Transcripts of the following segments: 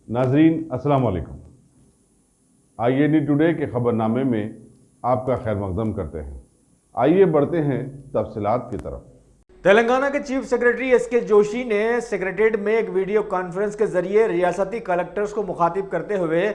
नाजरीन अस्सलाम वालेकुम। IAD टुडे के खबरनामे में आपका खैर मकदम करते हैं। आइए बढ़ते हैं तफसीलात की तरफ। तेलंगाना के चीफ सेक्रेटरी SK जोशी ने सेक्रेटेरिएट में एक वीडियो कॉन्फ्रेंस के जरिए रियासती कलेक्टर्स को मुखातिब करते हुए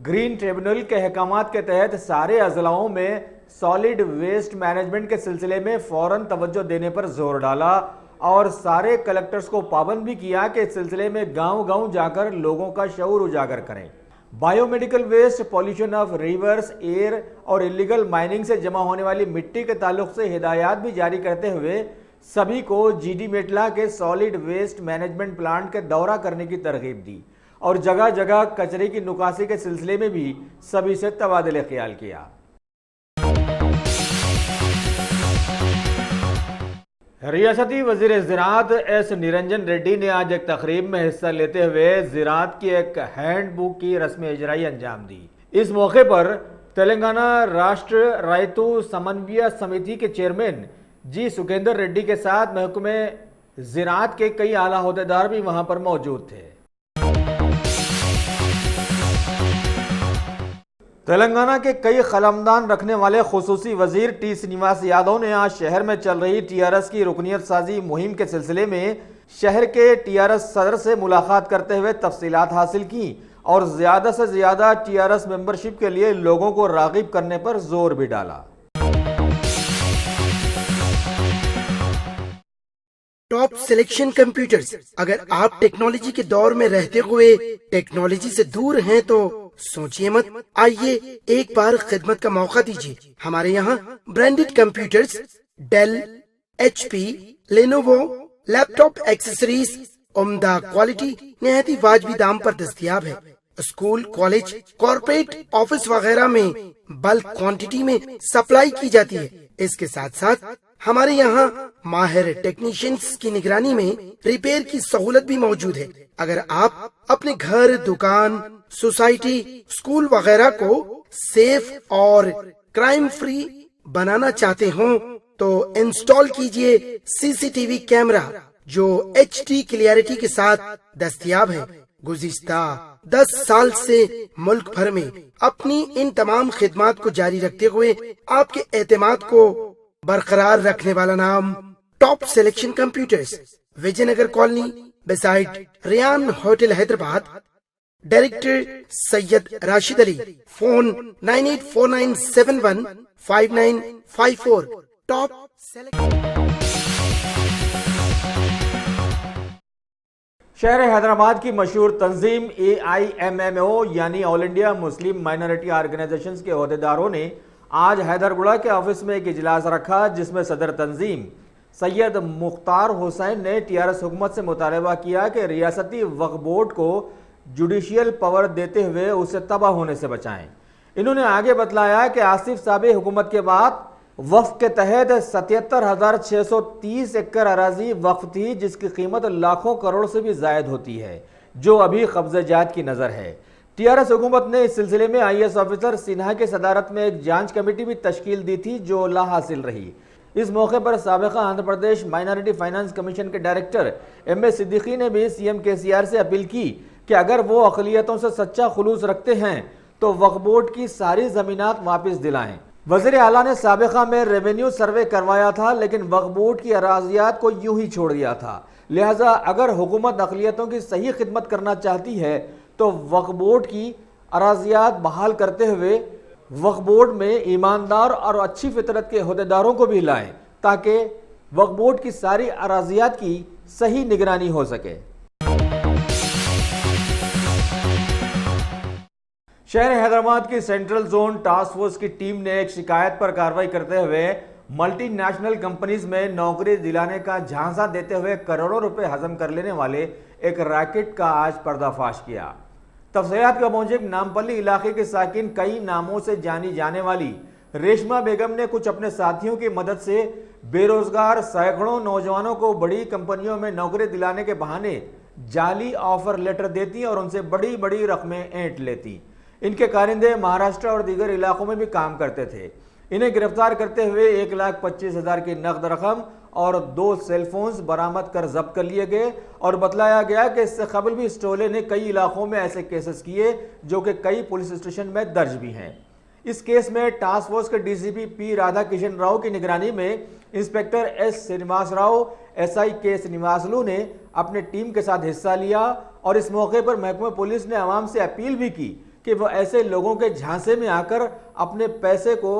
ग्रीन ट्रिब्यूनल के अहकामात के तहत सारे अजलाओं में सॉलिड वेस्ट मैनेजमेंट के सिलसिले में फौरन तवज्जो देने पर जोर डाला और सारे कलेक्टर्स को पाबंद भी किया कि इस सिलसिले में गांव-गांव जाकर लोगों का शऊर उजागर करें। Biomedical waste, pollution of rivers, air और इलीगल माइनिंग से जमा होने वाली मिट्टी के ताल्लुक से हिदायत भी जारी करते हुए सभी को GD मेटला के सॉलिड वेस्ट मैनेजमेंट प्लांट के दौरा करने की तरगीब दी और जगह जगह कचरे की निकासी के सिलसिले में भी सभी से तबादले ख्याल किया। रियासती वजीर ज़राअत S निरंजन रेड्डी ने आज एक तकरीब में हिस्सा लेते हुए ज़राअत की एक हैंडबुक की रस्म इजराई अंजाम दी। इस मौके पर तेलंगाना राष्ट्र रायतु समन्वय समिति के चेयरमैन G सुकेंदर रेड्डी के साथ महकमे ज़राअत के कई आला ओहदेदार भी वहां पर मौजूद थे। तेलंगाना के कई कलमदान रखने वाले खुसूसी वजीर T श्रीनिवास यादव ने आज शहर में चल रही TRS की रुकनियत साजी मुहिम के सिलसिले में शहर के TRS सदर से मुलाकात करते हुए तफसीलात हासिल की और ज्यादा से ज्यादा TRS मेंबरशिप के लिए लोगों को रागिब करने पर जोर भी डाला। Top selection computers. अगर आप टेक्नोलॉजी के दौर में रहते हुए टेक्नोलॉजी से दूर हैं तो सोचिए मत, आइए एक बार खिदमत का मौका दीजिए। हमारे यहाँ branded computers Dell, HP, Lenovo, laptop accessories उम्दा क्वालिटी निहायत ही वाजबी दाम पर दस्तयाब है। स्कूल, कॉलेज, कॉर्पोरेट, ऑफिस वगैरह में बल्क क्वांटिटी में सप्लाई की जाती है। इसके साथ साथ हमारे यहाँ माहिर टेक्नीशियंस की निगरानी में रिपेयर की सहूलत भी मौजूद है। अगर आप अपने घर, दुकान, सोसाइटी, स्कूल वगैरह को सेफ और क्राइम फ्री बनाना चाहते हो तो इंस्टॉल कीजिए CCTV कैमरा जो HD क्लियरिटी के साथ दस्तयाब है। गुज़िश्ता 10 साल से मुल्क भर में अपनी इन तमाम खिदमात को जारी रखते हुए आपके एतमाद को बरकरार रखने वाला नाम top selection computers, Vijayanagar colony beside Riyan hotel, Hyderabad. Director Syed Rashid Ali. Phone 9849715954। Top शहर हैदराबाद की मशहूर तंजीम AIMMO यानी all India Muslim minority organisations के ओहदेदारों ने आज हैदरगुड़ा के ऑफिस में एक इजलास रखा जिसमें सदर तंजीम सैयद मुख्तार हुसैन ने TRS हुकूमत से मुतालबा किया कि रियासती वक्फ बोर्ड को जुडिशियल पावर देते हुए उसे तबाह होने से बचाएं। इन्होंने आगे बतलाया कि आसिफ साबी हुकूमत के बाद वक्फ के तहत 77,630 एकड़ अराजी वक्फ थी जिसकी कीमत लाखों करोड़ से भी जायद होती है जो अभी कब्ज़ेजात की नज़र है। TRS हुकूमत ने इस सिलसिले में IAS ऑफिसर सिन्हा की सदारत में एक जांच कमेटी भी तश्कील दी थी जो ला हासिल रही। इस मौके पर साबिक़ा Andhra Pradesh minority finance commission के डायरेक्टर MA सिद्दीकी ने भी CM KCR से अपील की कि अगर वो अक़लियतों से सच्चा खुलूस रखते हैं तो वक्फ बोर्ड की सारी ज़मीनात वापस दिलाएं। वज़ीर आला ने साबिक़ा में रेवेन्यू सर्वे करवाया था लेकिन वक्फ बोर्ड की अराजियात को यूं ही छोड़ दिया था। लिहाजा अगर हुकूमत अक़लियतों की सही खिदमत करना चाहती है तो वक्फ बोर्ड की अराजियात बहाल करते हुए वक्फ बोर्ड में ईमानदार और अच्छी फितरत के ओहदेदारों को भी लाएं ताकि वक्फ बोर्ड की सारी अराजियात की सही निगरानी हो सके। शहर हैदराबाद की सेंट्रल जोन टास्क फोर्स की टीम ने एक शिकायत पर कार्रवाई करते हुए मल्टीनेशनल कंपनीज में नौकरी दिलाने का झांसा देते हुए करोड़ों रुपए हजम कर लेने वाले एक रैकेट का आज पर्दाफाश किया। तफसीलात के मुताबिक नामपल्ली इलाके के साकिन कई नामों से जानी जाने वाली रेशमा बेगम ने कुछ अपने साथियों की मदद से बेरोजगार सैकड़ों नौजवानों को बड़ी कंपनियों में नौकरी दिलाने के बहाने जाली ऑफर लेटर देती और उनसे बड़ी बड़ी रकमें ऐंठ लेती। इनके कारिंदे महाराष्ट्र और दीगर इलाकों में भी काम करते थे। इन्हें गिरफ्तार करते हुए 1,25,000 की नकद रकम और 2 सेलफोन्स बरामद कर जब्त कर लिए गए। और बतलाया गया कि इससे कबल भी इस टोले ने कई इलाकों में ऐसे केसेस किए जो कि कई पुलिस स्टेशन में दर्ज भी हैं। इस केस में टास्क फोर्स के डीसीपी पी राधा किशन राव की निगरानी में inspector S Srinivas Rao, SI K Srinivasulu ने अपने टीम के साथ हिस्सा लिया। और इस मौके पर महकमा पुलिस ने आवाम से अपील भी की कि वह ऐसे लोगों के झांसे में आकर अपने पैसे को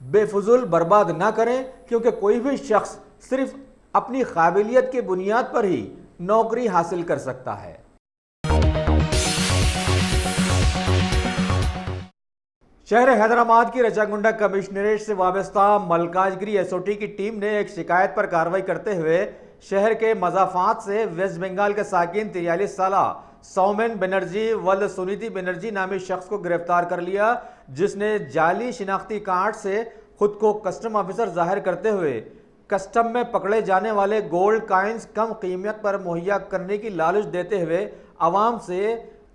बेफुजुल बर्बाद ना करें, क्योंकि कोई भी शख्स सिर्फ अपनी काबिलियत की बुनियाद पर ही नौकरी हासिल कर सकता है। शहर हैदराबाद की रचागुंडा कमिश्नरेट से वाबस्ता मलकाजगिरी एसओटी की टीम ने एक शिकायत पर कार्रवाई करते हुए शहर के मजाफात से वेस्ट बंगाल के साकिन 43 साला सौमेन बनर्जी वल्द सुनीति बनर्जी नामी शख्स को गिरफ्तार कर लिया, जिसने जाली शिनाख्ती कार्ड से खुद को कस्टम ऑफिसर जाहिर करते हुए कस्टम में पकड़े जाने वाले गोल्ड कॉइन्स कम कीमत पर मुहैया करने की लालच देते हुए आवाम से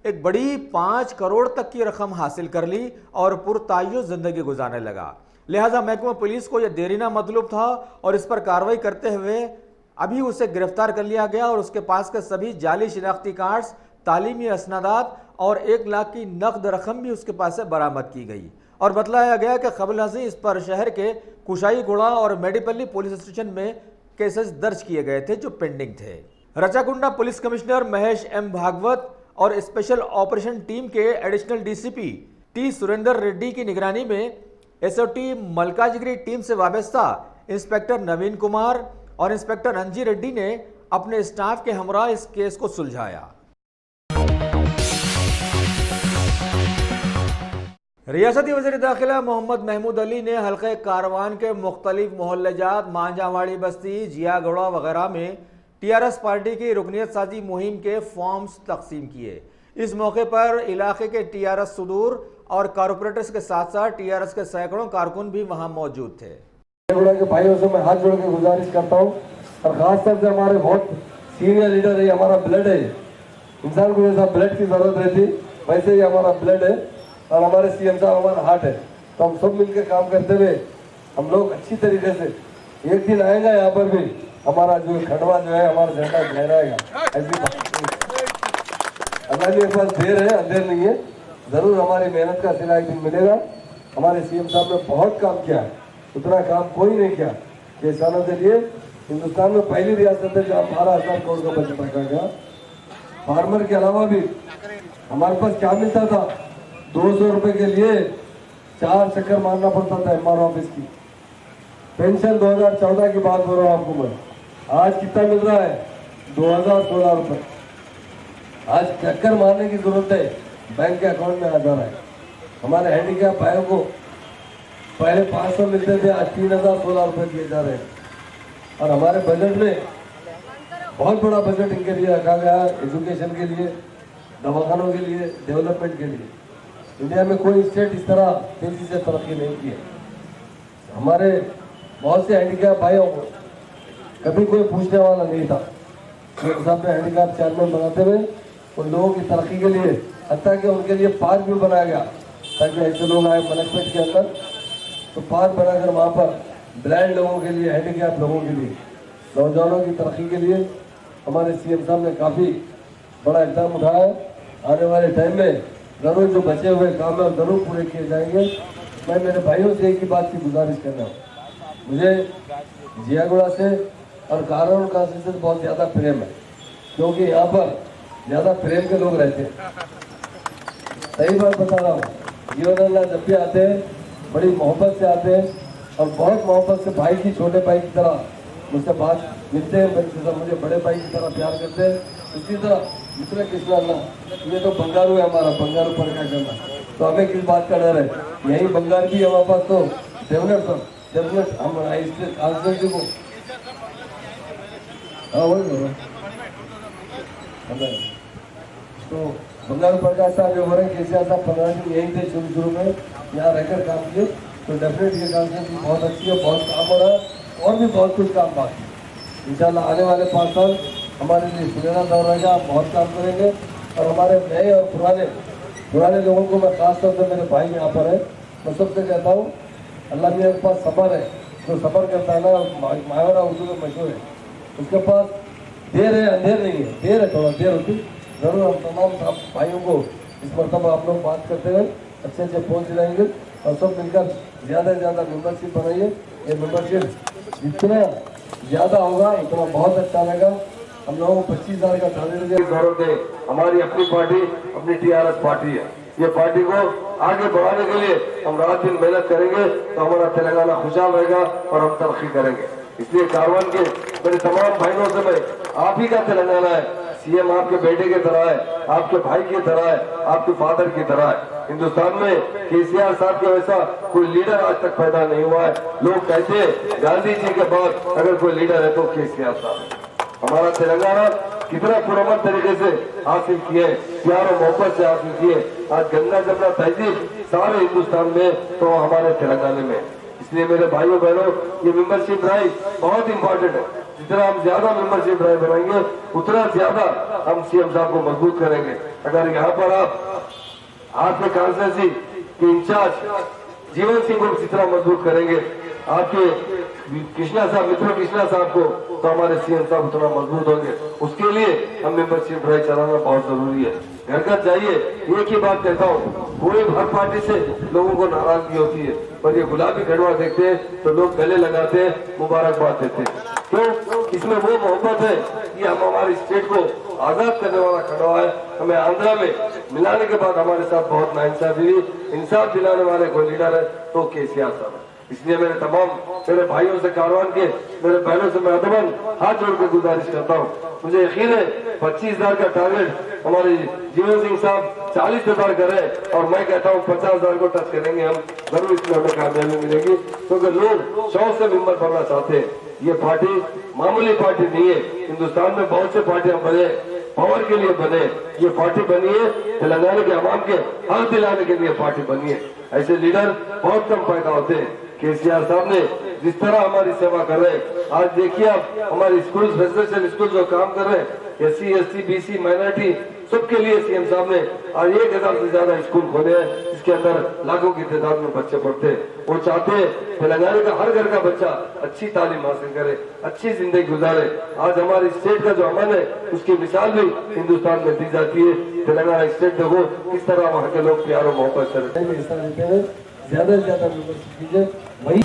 एक बड़ी 5 करोड़ तक की रकम हासिल कर ली और पुरतायुज जिंदगी गुजारने लगा। लिहाजा महकमा पुलिस को यह देरीना मतलूब था और इस पर कार्रवाई करते हुए अभी उसे गिरफ्तार कर लिया गया और उसके पास के सभी जाली शिनाख्ती कार्ड्स, तालीमी असनादात और 1 लाख की नकद रकम भी उसके पास से बरामद की गई। और बतलाया गया कि कबल अज़ीं इस पर शहर के कुशाईगुड़ा और मेडीपल्ली पुलिस स्टेशन में केसेस दर्ज किए गए थे जो पेंडिंग थे। Rachakonda police commissioner Mahesh M Bhagwat और स्पेशल ऑपरेशन टीम के additional DCP T Surender Reddy की निगरानी में एसओटी मलकाजगिरी टीम से वाबस्ता इंस्पेक्टर नवीन कुमार और इंस्पेक्टर अंजी रेड्डी ने अपने स्टाफ के हमरा इस केस को सुलझाया। रियासती वज़ीर दाखिला मोहम्मद महमूद अली ने हल्के कारवान के मुख्तलिफ मोहल्लेजात मांझावाड़ी बस्ती, जियागौड़ा वगैरह में टीआरएस पार्टी की रुकनियत साजी मुहिम के फॉर्म्स तकसीम किए। इस मौके पर इलाके के टीआरएस सुदूर और कारपोरेटर्स के साथ साथ टीआरएस के सैकड़ों कारकुन भी वहां मौजूद थे। के भाइयों से मैं हाथ जोड़ के गुजारिश करता हूँ और खास तौर से हमारे बहुत सीनियर लीडर है, हमारा ब्लड है, इंसान को जैसा ब्लड की जरूरत रहती वैसे ही हमारा ब्लड है और हमारे सीएम साहब हमारा हार्ट है। तो हम सब मिलकर काम करते हुए हम लोग अच्छी तरीके से एक दिन आएगा यहाँ पर भी हमारा जो खंडवा जो है हमारा झंडा लहराएगा। ऐसी अल्लाह के पास देर है, अंधेर नहीं है, जरूर हमारी मेहनत का सिला एक दिन मिलेगा। हमारे सीएम साहब ने बहुत काम किया है, उतना काम कोई नहीं किया। किसानों के लिए हिंदुस्तान में पहली रियासत है जहाँ 12,000 करोड़ का बजट रखा गया। फार्मर के अलावा भी हमारे पास क्या मिलता था, 200 रुपए के लिए 4 चक्कर मारना पड़ता था एमआर ऑफिस की। पेंशन 2014 की बात बोल रहा हूँ आपको मैं, आज कितना मिल रहा है, 2016 रुपए। आज चक्कर मारने की जरूरत है, बैंक के अकाउंट में आ जा रहा है। हमारे हैंडीकैप भाइयों को पहले 500 मिलते थे, आज 3,016 रुपए दिए जा रहे हैं। और हमारे बजट में बहुत बड़ा बजट इनके लिए रखा गया है, एजुकेशन के लिए, दवाखानों के लिए, डेवलपमेंट के लिए। इंडिया में कोई स्टेट इस तरह तेजी से तरक्की नहीं की है। हमारे बहुत से हैंडीकैप भाइयों को कभी कोई पूछने वाला नहीं था। साहब ने हैंडीकैप चेयरमैन बनाते हुए उन लोगों की तरक्की के लिए हत्ता कि उनके लिए पार्क भी बनाया गया ताकि ऐसे लोग आए मैनेजमेंट के अंदर, तो पार्क बनाकर वहाँ पर ब्लाइंड लोगों के लिए, हैंडीकैप लोगों के लिए, नौजवानों की तरक्की के लिए हमारे सीएम साहब ने काफ़ी बड़ा इक़दाम उठाया है। आने वाले टाइम में जरूर जो बचे हुए काम है जरूर पूरे किए जाएंगे। मैं मेरे भाइयों से एक ही बात की गुजारिश कर रहा हूँ, मुझे जियागुड़ा से और कारोल काशी से बहुत ज़्यादा प्रेम है, क्योंकि यहाँ पर ज़्यादा प्रेम के लोग रहते हैं। सही बात बता रहा हूँ, जीवन जब भी आते हैं बड़ी मोहब्बत से आते हैं और बहुत मोहब्बत से भाई की, छोटे भाई की तरह मुझसे बात मिलते हैं, मुझे बड़े भाई की तरह प्यार करते हैं। इसी तरह मित्र कृष्णा अल्लाह, ये तो बंगारू है हमारा, बंगारू पर क्या करना, तो हमें किस बात का डर है, यही बंगाल भी है हमारे पास। तो डेवलप हम कांस्टिट्यूंसी को तो बंगारू प्रकाश साहब जो हो रहे हैं, केसीआर साहब 15 दिन यहीं थे शुरू में, यहाँ रहकर काम किए, तो डेफिनेट ये कांस्टिट्यूंसी बहुत अच्छी है, बहुत काम हो रहा है और भी बहुत कुछ काम बाकी। इंशाल्लाह आने वाले 5 साल हमारे लिए सुनहरा दौर रहेगा, आप बहुत काम करेंगे। और हमारे नए और पुराने लोगों को मैं खास तौर से, मेरे भाई यहाँ पर है, मैं सबसे कहता हूँ अल्लाह मेरे पास सबर है, जो सफ़र करता है ना, माहौरा उर्दू में मशहूर है, उसके पास देर है अंधेर नहीं है, देर है, थोड़ा देर होती। ज़रूर हम तमाम भाइयों को इस मरतबा आप लोग बात करते हुए अच्छे अच्छे पहुँच दिलाएंगे और सब मिलकर ज़्यादा से ज़्यादा मेम्बरशिप बनाइए। ये मेम्बरशिप जितना ज़्यादा होगा उतना बहुत अच्छा रहेगा। हम लोगों को 25,000 का टारगेट गौरव दे। हमारी अपनी पार्टी अपनी TRS पार्टी है। ये पार्टी को आगे बढ़ाने के लिए हम रात दिन मेहनत करेंगे तो हमारा तेलंगाना खुशहाल रहेगा और हम तरक्की करेंगे। इसलिए कारवान के मेरे तमाम भाइयों से मैं, आप ही का तेलंगाना है, CM आपके बेटे की तरह है, आपके भाई की तरह है, आपके फादर की तरह है। हिंदुस्तान में KCR साहब के वैसा कोई लीडर आज तक पैदा नहीं हुआ है। लोग कहते हैं गांधी जी के बाद अगर कोई लीडर है तो KCR साहब। हमारा तेलंगाना कितना पुरअमन तरीके से हासिल किए, प्यार और मोहब्बत से हासिल किए। आज गंगा जमुना तहजीब सारे हिंदुस्तान में तो हमारे तेलंगाना में। इसलिए मेरे भाइयों बहनों, ये मेंबरशिप ड्राइव बहुत इंपॉर्टेंट है। जितना हम ज्यादा मेंबरशिप ड्राइव बनाएंगे उतना ज्यादा हम CM साहब को मजबूत करेंगे। अगर यहाँ पर आपके कॉन्स्टिट्यूंसी के इंचार्ज जीवन सिंह को जितना मजबूत करेंगे, आपके कृष्णा साहब, मित्र कृष्णा साहब को, तो हमारे CM साहब उतना मजबूत होंगे। उसके लिए हम मेंबरशिप ड्राइव चलाना बहुत जरूरी है। घर घर जाइए, एक ही बात कहता हूँ, पूरे हर पार्टी से लोगों को नाराजगी होती है, पर ये गुलाबी खड़वा देखते हैं तो लोग गले लगाते हैं, मुबारकबाद देते हैं। क्यों? इसमें वो मोहब्बत है कि हम हमारी स्टेट को आजाद करने वाला खड़वा है। हमें आंध्रा में मिलाने के बाद हमारे साथ बहुत नाइंसाफी हुई। इंसाफ दिलाने वाले कोई लीडर है तो KCR साहब है। इसलिए मेरे तमाम मेरे भाइयों से, कारवान के मेरे बहनों से मैं अदबन हाथ जोड़ के गुजारिश करता हूँ। मुझे यकीन है 25,000 का टारगेट हमारे जीवन सिंह साहब 40,000 करें और मैं कहता हूँ 50,000 को टच करेंगे हम, जरूर इसमें हमें कामयाबी मिलेगी। क्योंकि लोग 100 से मेंबर बनना चाहते हैं। ये पार्टी मामूली पार्टी नहीं है। हिंदुस्तान में बहुत से पार्टियां बने, पावर के लिए बने। ये पार्टी बनी है तेलंगाना के अवाम के हक दिलाने के लिए पार्टी बनी है। ऐसे लीडर बहुत कम पैदा होते हैं। KCR साहब ने जिस तरह हमारी सेवा कर रहे हैं, आज देखिए आप हमारे स्कूल, रेजिडेंशियल स्कूल जो काम कर रहे हैं, SC ST BC माइनॉरिटी सबके लिए CM साहब ने आज 1,000 से ज्यादा स्कूल खोले हैं, जिसके अंदर लाखों की तादाद में बच्चे पढ़ते हैं। वो चाहते हैं तेलंगाना का हर घर का बच्चा अच्छी तालीम हासिल करे, अच्छी जिंदगी गुजारे। आज हमारी स्टेट का जो अमन है उसकी मिसाल भी हिंदुस्तान में दी जाती है। तेलंगाना स्टेट देखो किस तरह वहाँ के लोग प्यार और मोहब्बत से हिस्सा लेते हैं। ज्यादा से ज्यादा मेंबरशिप कीजिए। वही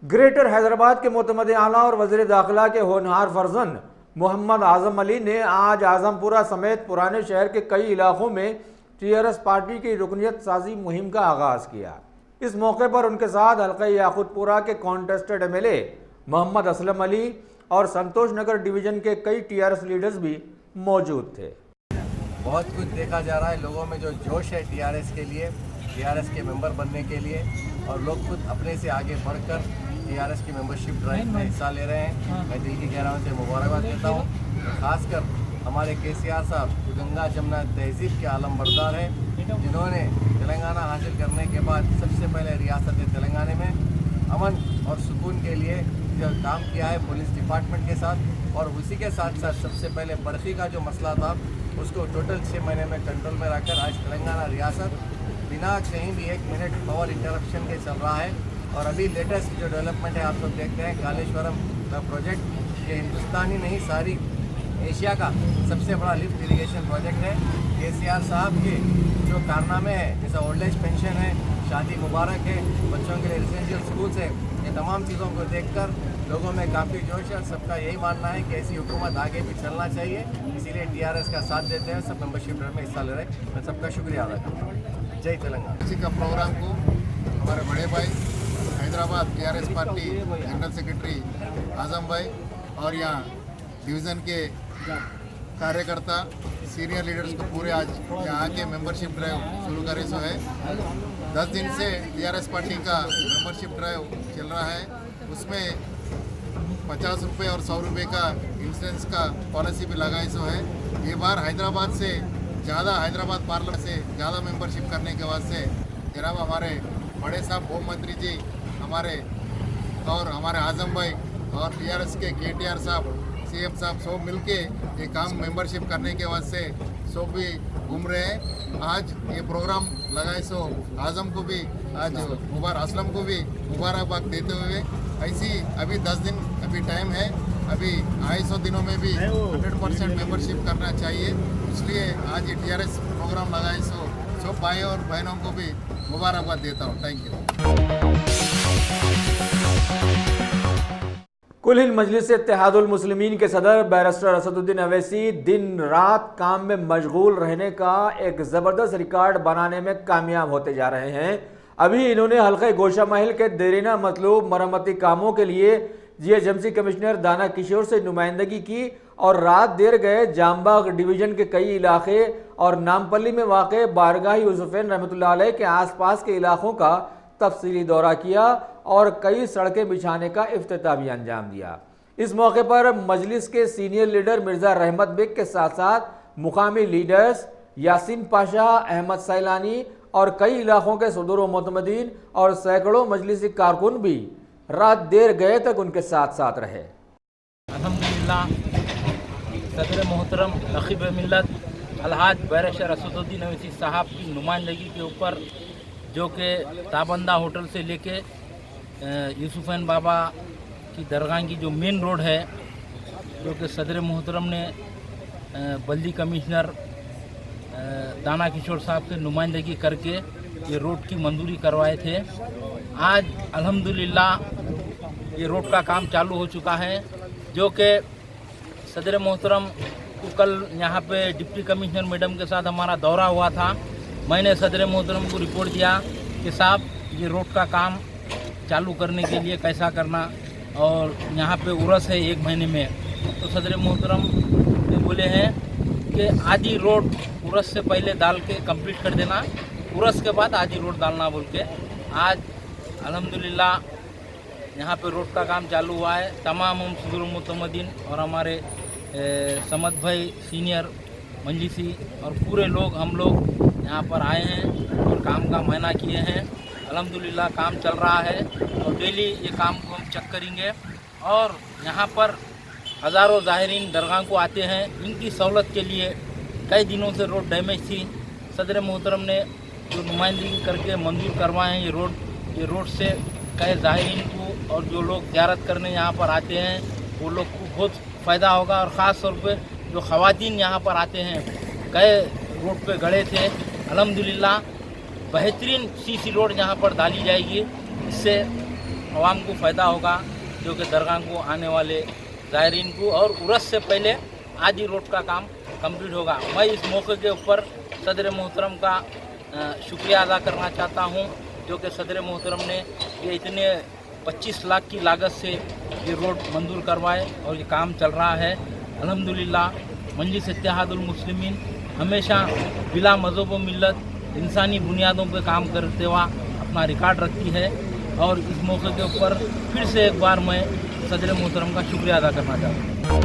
ग्रेटर हैदराबाद के मुतमद आला और वज़ीर दाखिला के होनहार फर्जंद मोहम्मद आजम अली ने आज आजमपुरा समेत पुराने शहर के कई इलाकों में TRS पार्टी की रुकनियत साजी मुहिम का आगाज़ किया। इस मौके पर उनके साथ हल्का याकूतपुरा के कॉन्टेस्टेड MLA मोहम्मद असलम अली और संतोष नगर डिवीज़न के कई TRS लीडर्स भी मौजूद थे। बहुत कुछ देखा जा रहा है, लोगों में जो जोश है TRS के लिए, TRS के मेंबर बनने के लिए, और लोग खुद अपने से आगे बढ़कर TRS की मेंबरशिप ड्राइव में हिस्सा ले रहे हैं। मैं दिल की गहराइयों से मुबारकबाद देता हूँ। खासकर हमारे KCR साहब गंगा जमुना तहजीब के आलम बरदार हैं, जिन्होंने तेलंगाना हासिल करने के बाद सबसे पहले रियासत तेलंगाना में अमन और सुकून के लिए जो काम किया है पुलिस डिपार्टमेंट के साथ, और उसी के साथ साथ सबसे पहले बर्फी का जो मसला था उसको टोटल 6 महीने में कंट्रोल में रखकर आज तेलंगाना रियासत बिना कहीं भी 1 मिनट पावर इंटरप्शन के चल रहा है। और अभी लेटेस्ट जो डेवलपमेंट है आप सब देखते हैं, कालेश्वरम का प्रोजेक्ट, ये हिंदुस्तान ही नहीं सारी एशिया का सबसे बड़ा लिफ्ट इरिगेशन प्रोजेक्ट है। KCR साहब के जो कारनामे हैं, जैसा ओल्ड एज पेंशन है, शादी मुबारक है, बच्चों के लिए रेजिडेंशियल स्कूल्स है, ये तमाम चीज़ों को देखकर लोगों में काफ़ी जोश है और सबका यही मानना है कि ऐसी हुकूमत आगे भी चलना चाहिए। इसीलिए TRS का साथ देते हैं, सब मेंबरशिप में हिस्सा ले रहे हैं। मैं सबका शुक्रिया अदा करता हूँ। जय तेलंगाना। इसी का प्रोग्राम को हमारे बड़े भाई Hyderabad TRS party general secretary Azam भाई और यहाँ डिवीज़न के कार्यकर्ता सीनियर लीडर्स को पूरे आज यहाँ के मेंबरशिप ड्राइव शुरू करे सो है। 10 दिन से TRS पार्टी का मेंबरशिप ड्राइव चल रहा है। उसमें 50 रुपये और 100 रुपये का इंश्योरेंस का पॉलिसी भी लगाई सो है। ये बार हैदराबाद से ज़्यादा, हैदराबाद पार्लियामेंट से ज़्यादा मेंबरशिप करने के वास्ते जनाब हमारे बड़े साहब होम मंत्री जी हमारे और हमारे आजम भाई और TRS के KTR साहब, CM साहब सब मिलके ये काम मेंबरशिप करने के वास्ते सब भी घूम रहे हैं। आज ये प्रोग्राम लगाए सो आजम को भी आज असलम को भी मुबारकबाद देते हुए ऐसी अभी 10 दिन अभी टाइम है, अभी 250 दिनों में भी 100% मेंबरशिप करना चाहिए। इसलिए आज ये TRS प्रोग्राम लगाए सो सब भाई और बहनों को भी मुबारकबाद देता हूँ। Thank you. कुल हिंद मजलिस इत्तेहादुल मुस्लिमीन के सदर बैरिस्टर असदुद्दीन अवैसी दिन रात काम में मशगूल रहने का एक ज़बरदस्त रिकॉर्ड बनाने में कामयाब होते जा रहे हैं। अभी इन्होंने हल्के गोशा महल के देरीना मतलूब मरम्मती कामों के लिए GHMC कमिश्नर दाना किशोर से नुमाइंदगी की और रात देर गए जामबाग डिवीज़न के कई इलाके और नामपल्ली में वाक़ बारगाह यूसुफैन रहमतुल्लाह अलैह के आसपास के इलाकों का तफसीली दौरा किया और कई सड़कें बिछाने का इफ्तिताह भी अंजाम दिया। इस मौके पर मजलिस के सीनियर लीडर मिर्ज़ा रहमत बेग के साथ साथ मुकामी लीडर्स यासीन पाशा, अहमद सैलानी और कई इलाकों के सदर व मुतमदीन और सैकड़ों मजलिसी कारकुन भी रात देर गए तक उनके साथ साथ रहे। अल्हम्दुलिल्लाह सदर मोहतरम नक़ीब मिल्लत अलहाज बैरिस्टर असदुद्दीन अवैसी साहब की नुमाइंदगी के ऊपर, जो कि ताबंदा होटल से लेके यूसुफैन बाबा की दरगाह की जो मेन रोड है, जो कि सदर मोहतरम ने बल्दी कमिश्नर दाना किशोर साहब से नुमाइंदगी करके ये रोड की मंजूरी करवाए थे। आज अल्हम्दुलिल्लाह ये रोड का काम चालू हो चुका है, जो कि सदर मोहतरम को कल यहाँ पे डिप्टी कमिश्नर मैडम के साथ हमारा दौरा हुआ था। मैंने सदर मोहतरम को रिपोर्ट दिया कि साहब ये रोड का काम चालू करने के लिए कैसा करना, और यहाँ पे उर्स है 1 महीने में, तो सदर मोहतरम ने बोले हैं कि आधी रोड उर्स से पहले डाल के कंप्लीट कर देना, उर्स के बाद आधी रोड डालना बोल के। आज अल्हम्दुलिल्लाह यहाँ पे रोड का काम चालू हुआ है। तमाम हम सदर मुतमदीन और हमारे समद भाई सीनियर मजलिसी और पूरे लोग हम लोग यहाँ पर आए हैं और काम का मायना किए हैं। अल्हम्दुलिल्लाह काम चल रहा है और डेली ये काम को हम चेक करेंगे। और यहाँ पर हज़ारों ज़ाहिरीन दरगाह को आते हैं, इनकी सहूलत के लिए कई दिनों से रोड डैमेज थी। सदर मोहतरम ने जो नुमाइंदगी करके मंजूर करवाए हैं ये रोड से कई ज़ाहिरीन को और जो लोग ज़ियारत करने यहाँ पर आते हैं वो लोग को बहुत फ़ायदा होगा। और ख़ास तौर पे जो ख़वातीन यहाँ पर आते हैं, कई रोड पे गड़े थे, अल्हम्दुलिल्लाह बेहतरीन CC रोड यहाँ पर डाली जाएगी। इससे आवाम को फ़ायदा होगा, जो कि दरगाह को आने वाले ज़ायरीन को, और उर्स से पहले आधी रोड का काम कंप्लीट होगा। मैं इस मौके के ऊपर सदर मोहतरम का शुक्रिया अदा करना चाहता हूँ, जो कि सदर मोहतरम ने ये इतने 25 लाख की लागत से ये रोड मंजूर करवाए और ये काम चल रहा है। अल्हम्दुलिल्लाह मजलिस इत्तेहादुल मुस्लिमीन हमेशा बिला मज़हब व मिल्लत इंसानी बुनियादों पर काम करते हुआ अपना रिकॉर्ड रखती है। और इस मौके के ऊपर फिर से एक बार मैं सदर मोहतरम का शुक्रिया अदा करना चाहता हूँ।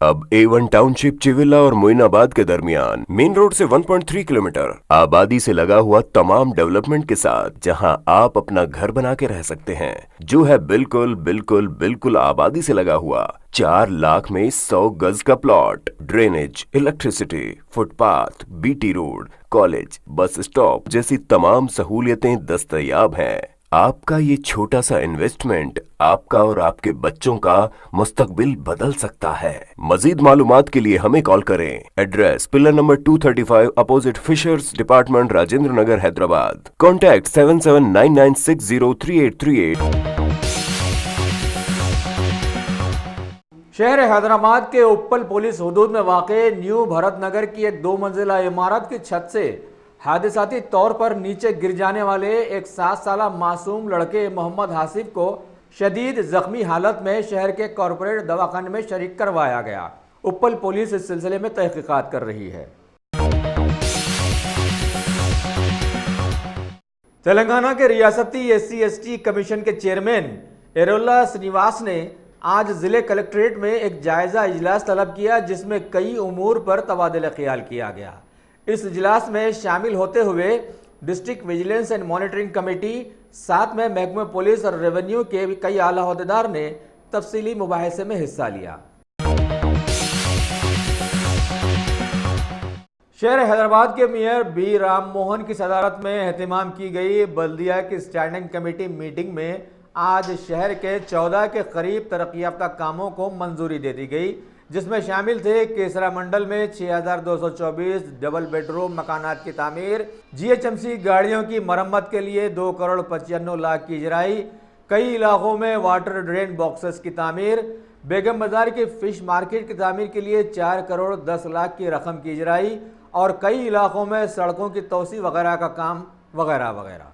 अब A1 टाउनशिप चिविला और मोइनाबाद के दरमियान मेन रोड से 1.3 किलोमीटर आबादी से लगा हुआ तमाम डेवलपमेंट के साथ, जहां आप अपना घर बना के रह सकते हैं, जो है बिल्कुल बिल्कुल बिल्कुल आबादी से लगा हुआ। 4 लाख में 100 गज का plot, drainage, electricity, footpath, BT road, college, bus stop जैसी तमाम सहूलियतें दस्तयाब हैं। आपका ये छोटा सा इन्वेस्टमेंट आपका और आपके बच्चों का मुस्तकबिल बदल सकता है। मजीद मालूमात के लिए हमें कॉल करें। Address pillar number 235 opposite fishers department, Rajendra Nagar, Hyderabad. Contact 7799603838। शहर हैदराबाद के उप्पल पुलिस हुदूद में वाक़े न्यू भरत नगर की एक 2 मंजिला इमारत की छत से हादिसाती तौर पर नीचे गिर जाने वाले एक 7 साला मासूम लड़के मोहम्मद हासिफ को शदीद जख्मी हालत में शहर के कॉरपोरेट दवाखाने में शरीक करवाया गया। उप्पल पुलिस इस सिलसिले में तहकीकात कर रही है। तेलंगाना के रियासती SC/ST कमीशन के चेयरमैन एरोला श्रीनिवास ने आज जिले कलेक्ट्रेट में एक जायजा इजलास तलब किया, जिसमें कई उमूर पर तबादला ख्याल किया गया। इस इजलास में शामिल होते हुए district vigilance and monitoring committee, साथ में महकमे पुलिस और रेवेन्यू के कई आला अहदेदार ने तफसीली मुबाहिसे में हिस्सा लिया। शहर हैदराबाद के मेयर बी राम मोहन की सदारत में एहतमाम की गई बल्दिया की स्टैंडिंग कमेटी मीटिंग में आज शहर के 14 के करीब तरक्की याफ्ता कामों को मंजूरी दे दी गई, जिसमें शामिल थे केसरा मंडल में 6224 डबल बेडरूम मकानात की तामीर, GHMC गाड़ियों की मरम्मत के लिए 2 करोड़ 95 लाख की इजराई, कई इलाकों में वाटर ड्रेन बॉक्सेस की तामीर, बेगम बाजार की फिश मार्केट की तामीर के लिए 4 करोड़ 10 लाख की रकम की इजराई और कई इलाकों में सड़कों की तोसी वगैरह का काम वगैरह वगैरह।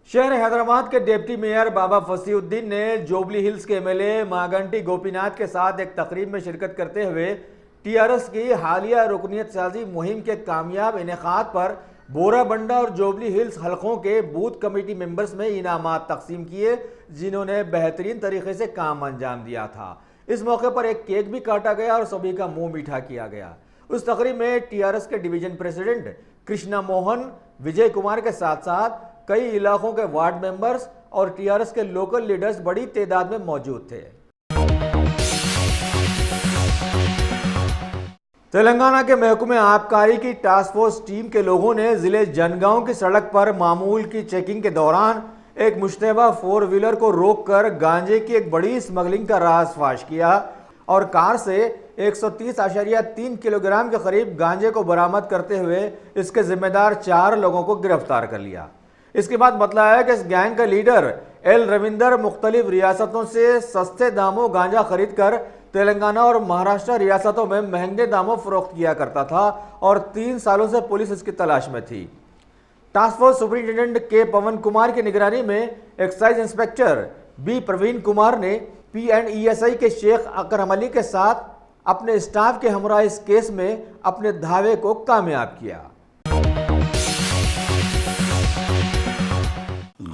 शहर हैदराबाद के डिप्टी मेयर बाबा फसीउद्दीन ने जुबली हिल्स के MLA मागंटी गोपीनाथ के साथ एक तकरीब में शिरकत करते हुए TRS की हालिया रुकनियत साजी मुहिम के कामयाब इनेकाद पर बोराबंडा और जुबली हिल्स हलकों के बूथ कमेटी मेंबर्स में इनामात तकसीम किए, जिन्होंने बेहतरीन तरीके से काम अंजाम दिया था। इस मौके पर एक केक भी काटा गया और सभी का मुंह मीठा किया गया। उस तकरीब में TRS के डिवीजन प्रेसिडेंट कृष्णा मोहन, विजय कुमार के साथ साथ कई इलाकों के वार्ड मेंबर्स और TRS के लोकल लीडर्स बड़ी तादाद में मौजूद थे। तेलंगाना के महकमे आबकारी की टास्क फोर्स टीम के लोगों ने जिले जनगांव की सड़क पर मामूल की चेकिंग के दौरान एक मुश्तबा 4 व्हीलर को रोककर गांजे की एक बड़ी स्मगलिंग का राज फाश किया और कार से 130.3 किलोग्राम के करीब गांजे को बरामद करते हुए इसके जिम्मेदार 4 लोगों को गिरफ्तार कर लिया। इसके बाद बतलाया कि इस गैंग का लीडर एल रविंदर मुख्तलिफ रियासतों से सस्ते दामों गांजा खरीद कर तेलंगाना और महाराष्ट्र रियासतों में महंगे दामों फरोख्त किया करता था और 3 सालों से पुलिस इसकी तलाश में थी। टास्क फोर्स सुपरिंटेंडेंट के पवन कुमार की निगरानी में excise inspector B Praveen Kumar ने P&ESI के शेख अकरम अली के साथ अपने स्टाफ के हमरा इस केस में अपने दावे को कामयाब किया।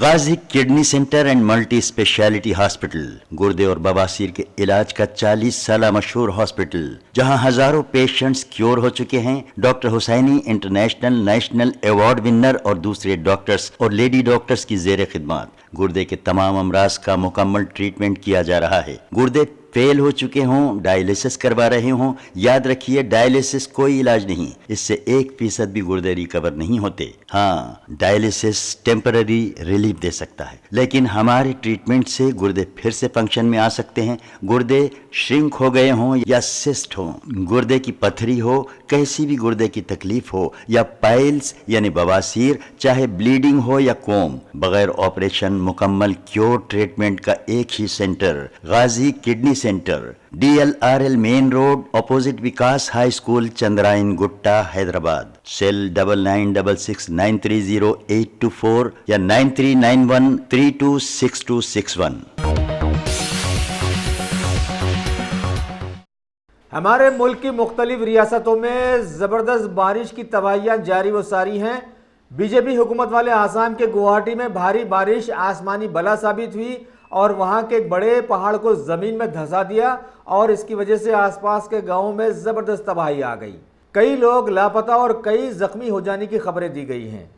Ghazi kidney centre and multi speciality hospital गुर्दे और बवासीर के इलाज का 40 साल मशहूर हॉस्पिटल, जहां हजारों पेशेंट्स क्योर हो चुके हैं। Doctor Hussaini international national award winner और दूसरे डॉक्टर्स और लेडी डॉक्टर्स की जेर खिदमत गुर्दे के तमाम अमराज का मुकम्मल ट्रीटमेंट किया जा रहा है। गुर्दे फेल हो चुके हों, डायलिसिस करवा रहे हों, याद रखिए डायलिसिस कोई इलाज नहीं, इससे 1% भी गुर्दे रिकवर नहीं होते। हाँ, डायलिसिस टेम्पररी रिलीफ दे सकता है, लेकिन हमारे ट्रीटमेंट से गुर्दे फिर से फंक्शन में आ सकते हैं। गुर्दे श्रिंक हो गए हों या सिस्ट हो, गुर्दे की पथरी हो, कैसी भी गुर्दे की तकलीफ हो या पाइल्स यानी बवासीर, चाहे ब्लीडिंग हो या कोम, बगैर ऑपरेशन मुकम्मल क्योर ट्रीटमेंट का एक ही centre Ghazi kidney centre, DLRL main road opposite Vikas high school, Chandrayan Gutta, Hyderabad. Cell 9966930824 या 9391326261। हमारे मुल्क की मुख्तलिफ रियासतों में ज़बरदस्त बारिश की तबाहियाँ जारी व सारी हैं। बीजेपी हुकूमत वाले आसाम के गुवाहाटी में भारी बारिश आसमानी बला साबित हुई और वहां के एक बड़े पहाड़ को जमीन में धंसा दिया और इसकी वजह से आसपास के गांवों में जबरदस्त तबाही आ गई। कई लोग लापता और कई जख्मी हो जाने की खबरें दी गई हैं।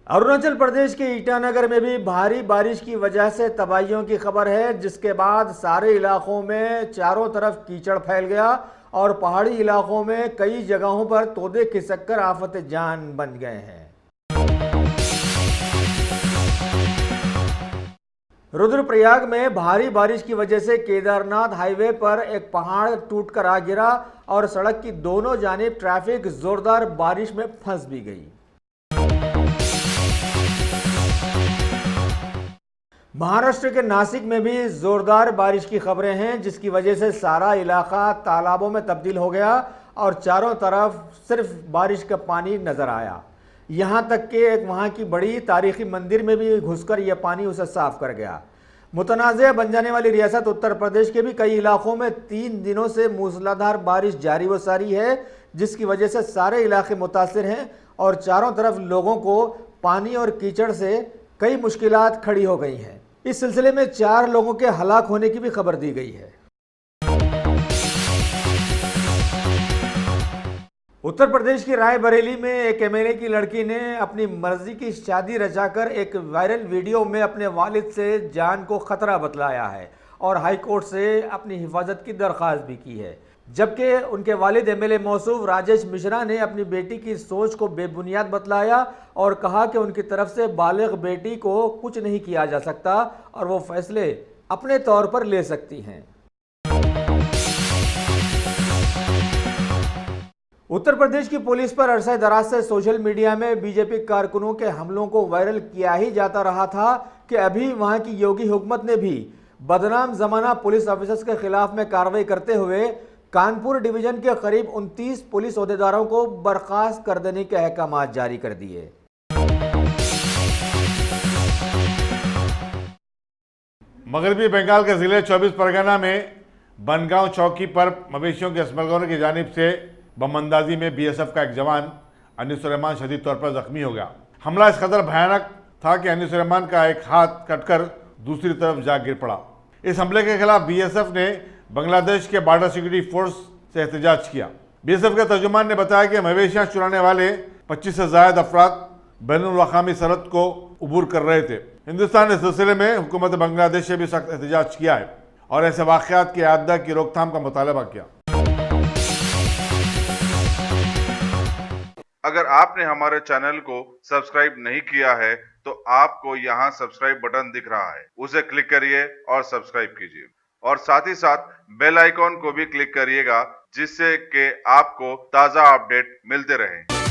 अरुणाचल प्रदेश के ईटानगर में भी भारी बारिश की वजह से तबाहियों की खबर है, जिसके बाद सारे इलाकों में चारों तरफ कीचड़ फैल गया और पहाड़ी इलाकों में कई जगहों पर तोदे खिसक कर आफत जान बन गए हैं। रुद्रप्रयाग में भारी बारिश की वजह से केदारनाथ हाईवे पर एक पहाड़ टूटकर आ गिरा और सड़क की दोनों जानिब ट्रैफिक जोरदार बारिश में फंस भी गई। महाराष्ट्र के नासिक में भी जोरदार बारिश की खबरें हैं, जिसकी वजह से सारा इलाका तालाबों में तब्दील हो गया और चारों तरफ सिर्फ बारिश का पानी नजर आया। यहां तक कि एक वहां की बड़ी तारीखी मंदिर में भी घुसकर यह पानी उसे साफ कर गया। मुतनाज़ बन जाने वाली रियासत उत्तर प्रदेश के भी कई इलाकों में 3 दिनों से मूसलाधार बारिश जारी व सारी है, जिसकी वजह से सारे इलाके मुतासिर हैं और चारों तरफ लोगों को पानी और कीचड़ से कई मुश्किलात खड़ी हो गई हैं। इस सिलसिले में 4 लोगों के हलाक होने की भी खबर दी गई है। उत्तर प्रदेश की रायबरेली में एक एमएलए की लड़की ने अपनी मर्जी की शादी रचाकर एक वायरल वीडियो में अपने वालिद से जान को खतरा बतलाया है और हाई कोर्ट से अपनी हिफाजत की दरख्वास्त भी की है। जबकि उनके वालिद एमएलए मौसूफ राजेश मिश्रा ने अपनी बेटी की सोच को बेबुनियाद बतलाया और कहा कि उनकी तरफ से बालिग बेटी को कुछ नहीं किया जा सकता और वो फैसले अपने तौर पर ले सकती हैं। उत्तर प्रदेश की पुलिस पर अरसे दराज से सोशल मीडिया में बीजेपी कारकुनों के हमलों को वायरल किया ही जाता रहा था कि अभी वहां की योगी हुकूमत ने भी बदनाम जमाना पुलिस ऑफिसर्स के खिलाफ में कार्रवाई करते हुए कानपुर डिवीजन के करीब 29 पुलिस ओहदेदारों को बर्खास्त कर देने के अहकाम जारी कर दिए। मगरबी बंगाल के जिले 24 परगना में बनगांव चौकी पर मवेशियों के स्मगलरों की जानिब से बमअंदाजी में बीएसएफ का एक जवान अनिस रहमान शदीद तौर पर जख्मी हो गया। हमला इस कदर भयानक था कि अनिस रहमान का एक हाथ कटकर दूसरी तरफ जा गिर पड़ा। इस हमले के खिलाफ बीएसएफ ने बांग्लादेश के बॉर्डर सिक्योरिटी फोर्स से एहतजाज किया। बीएसएफ के तर्जुमान ने बताया कि मवेशियां चुराने वाले 25 से ज्यादा अफराद बैनुल अक़वामी सरहद को उबूर कर रहे थे। हिंदुस्तान ने इस सिलसिले में हुकूमत बांग्लादेश से भी सख्त एहतजाज किया है और ऐसे वाक़यात की आदत की रोकथाम का मुतालबा किया। अगर आपने हमारे चैनल को सब्सक्राइब नहीं किया है तो आपको यहाँ सब्सक्राइब बटन दिख रहा है, उसे क्लिक करिए और सब्सक्राइब कीजिए और साथ ही साथ बेल आइकॉन को भी क्लिक करिएगा जिससे कि आपको ताज़ा अपडेट मिलते रहें।